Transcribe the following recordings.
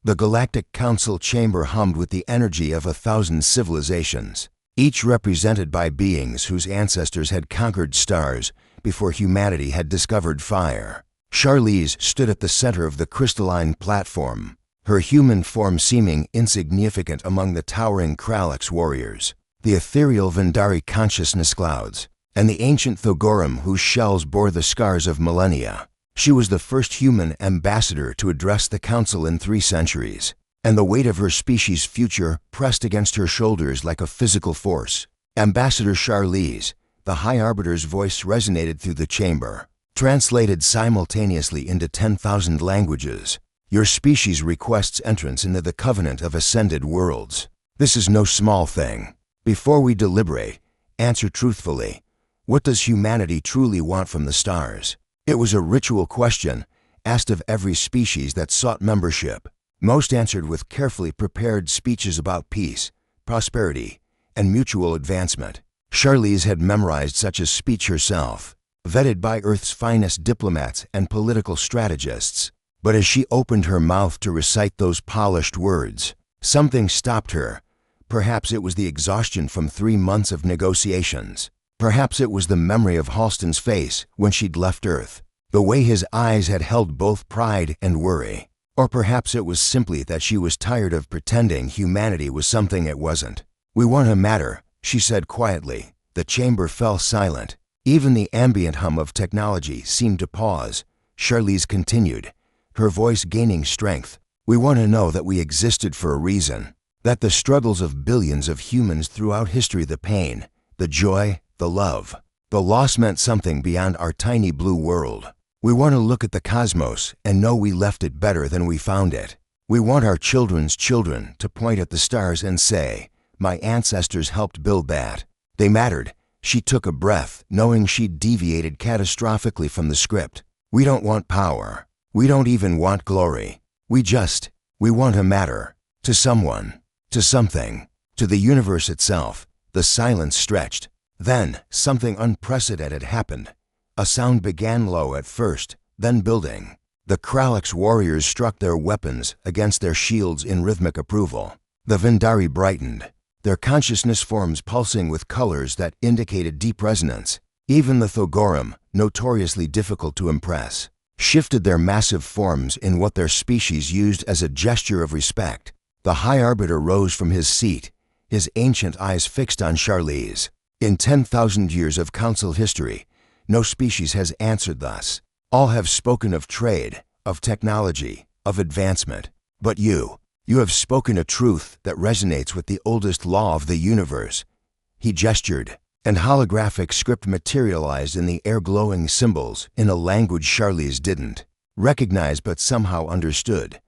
The Galactic Council chamber hummed with the energy of 1,000 civilizations, each represented by beings whose ancestors had conquered stars before humanity had discovered fire. Charlize stood at the center of the crystalline platform, her human form seeming insignificant among the towering Kralix warriors, the ethereal Vendari consciousness clouds, and the ancient Thogorum whose shells bore the scars of millennia. She was the first human ambassador to address the Council in 3 centuries, and the weight of her species' future pressed against her shoulders like a physical force. Ambassador Charlize, the High Arbiter's voice resonated through the chamber, translated simultaneously into 10,000 languages. Your species requests entrance into the covenant of ascended worlds. This is no small thing. Before we deliberate, answer truthfully. What does humanity truly want from the stars? It was a ritual question, asked of every species that sought membership. Most answered with carefully prepared speeches about peace, prosperity, and mutual advancement. Charlize had memorized such a speech herself, vetted by Earth's finest diplomats and political strategists. But as she opened her mouth to recite those polished words, something stopped her. Perhaps it was the exhaustion from 3 months of negotiations. Perhaps it was the memory of Halston's face when she'd left Earth, the way his eyes had held both pride and worry. Or perhaps it was simply that she was tired of pretending humanity was something it wasn't. We want to matter, she said quietly. The chamber fell silent. Even the ambient hum of technology seemed to pause. Charlize continued, her voice gaining strength. We want to know that we existed for a reason, that the struggles of billions of humans throughout history, the pain, the joy, the love, the loss meant something beyond our tiny blue world. We want to look at the cosmos and know we left it better than we found it. We want our children's children to point at the stars and say, my ancestors helped build that. They mattered. She took a breath, knowing she'd deviated catastrophically from the script. We don't want power. We don't even want glory. We want to matter. To someone. To something. To the universe itself. The silence stretched. Then, something unprecedented happened. A sound began low at first, then building. The Kralix warriors struck their weapons against their shields in rhythmic approval. The Vendari brightened, their consciousness forms pulsing with colors that indicated deep resonance. Even the Thogorum, notoriously difficult to impress, shifted their massive forms in what their species used as a gesture of respect. The High Arbiter rose from his seat, his ancient eyes fixed on Charlize. In 10,000 years of Council history, no species has answered thus. All have spoken of trade, of technology, of advancement. But you have spoken a truth that resonates with the oldest law of the universe. He gestured, and holographic script materialized in the air, glowing symbols in a language Charlize didn't recognize but somehow understood.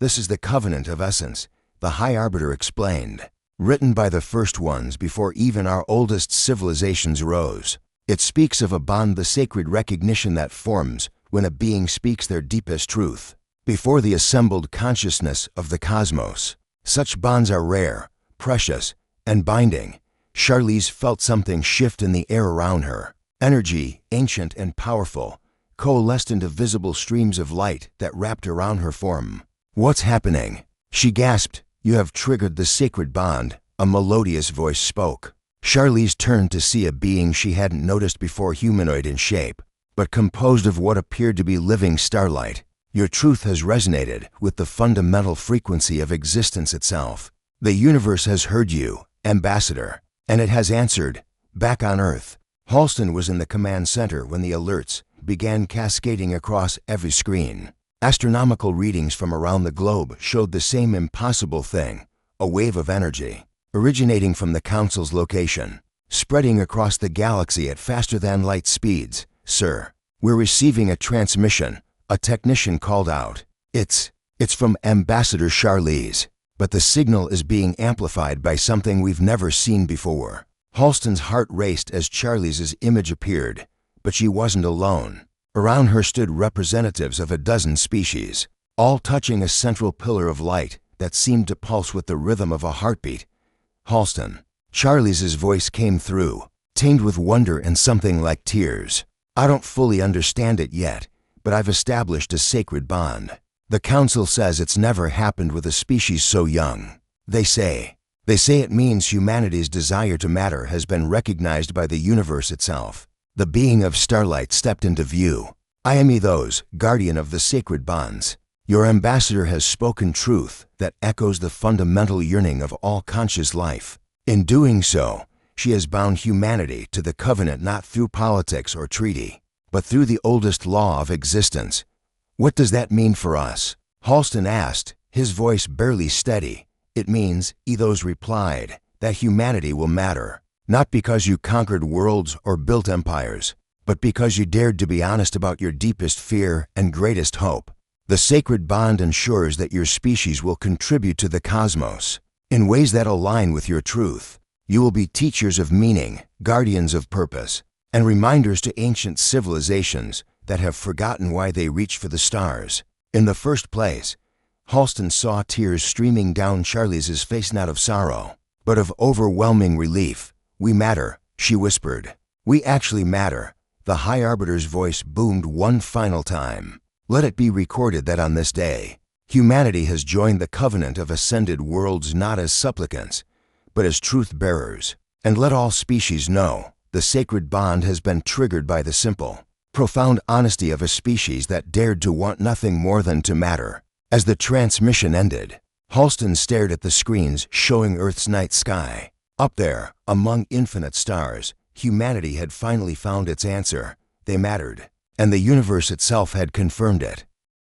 This is the covenant of essence, the High Arbiter explained, written by the first ones before even our oldest civilizations rose. It speaks of a bond, the sacred recognition that forms when a being speaks their deepest truth. Before the assembled consciousness of the cosmos, such bonds are rare, precious, and binding. Charlize felt something shift in the air around her. Energy, ancient and powerful, coalesced into visible streams of light that wrapped around her form. What's happening? She gasped. You have triggered the sacred bond, a melodious voice spoke. Charlize turned to see a being she hadn't noticed before, humanoid in shape, but composed of what appeared to be living starlight. Your truth has resonated with the fundamental frequency of existence itself. The universe has heard you, Ambassador, and it has answered. Back on Earth, Halston was in the command center when the alerts began cascading across every screen. Astronomical readings from around the globe showed the same impossible thing, a wave of energy, originating from the Council's location, spreading across the galaxy at faster-than-light speeds. Sir, we're receiving a transmission, a technician called out. It's from Ambassador Charlize, but the signal is being amplified by something we've never seen before. Halston's heart raced as Charlize's image appeared, but she wasn't alone. Around her stood representatives of a dozen species, all touching a central pillar of light that seemed to pulse with the rhythm of a heartbeat. Halston. Charlize's voice came through, tinged with wonder and something like tears. I don't fully understand it yet, but I've established a sacred bond. The Council says it's never happened with a species so young. They say it means humanity's desire to matter has been recognized by the universe itself. The being of starlight stepped into view. I am Ethos, guardian of the sacred bonds. Your ambassador has spoken truth that echoes the fundamental yearning of all conscious life. In doing so, she has bound humanity to the covenant not through politics or treaty, but through the oldest law of existence. What does that mean for us? Halston asked, his voice barely steady. It means, Ethos replied, that humanity will matter, not because you conquered worlds or built empires, but because you dared to be honest about your deepest fear and greatest hope. The sacred bond ensures that your species will contribute to the cosmos in ways that align with your truth. You will be teachers of meaning, guardians of purpose, and reminders to ancient civilizations that have forgotten why they reach for the stars. In the first place, Halston saw tears streaming down Charlie's face, not of sorrow, but of overwhelming relief. We matter, she whispered. We actually matter. The High Arbiter's voice boomed one final time. Let it be recorded that on this day, humanity has joined the covenant of ascended worlds not as supplicants, but as truth-bearers. And let all species know, the sacred bond has been triggered by the simple, profound honesty of a species that dared to want nothing more than to matter. As the transmission ended, Halston stared at the screens showing Earth's night sky. Up there, among infinite stars, humanity had finally found its answer. They mattered, and the universe itself had confirmed it.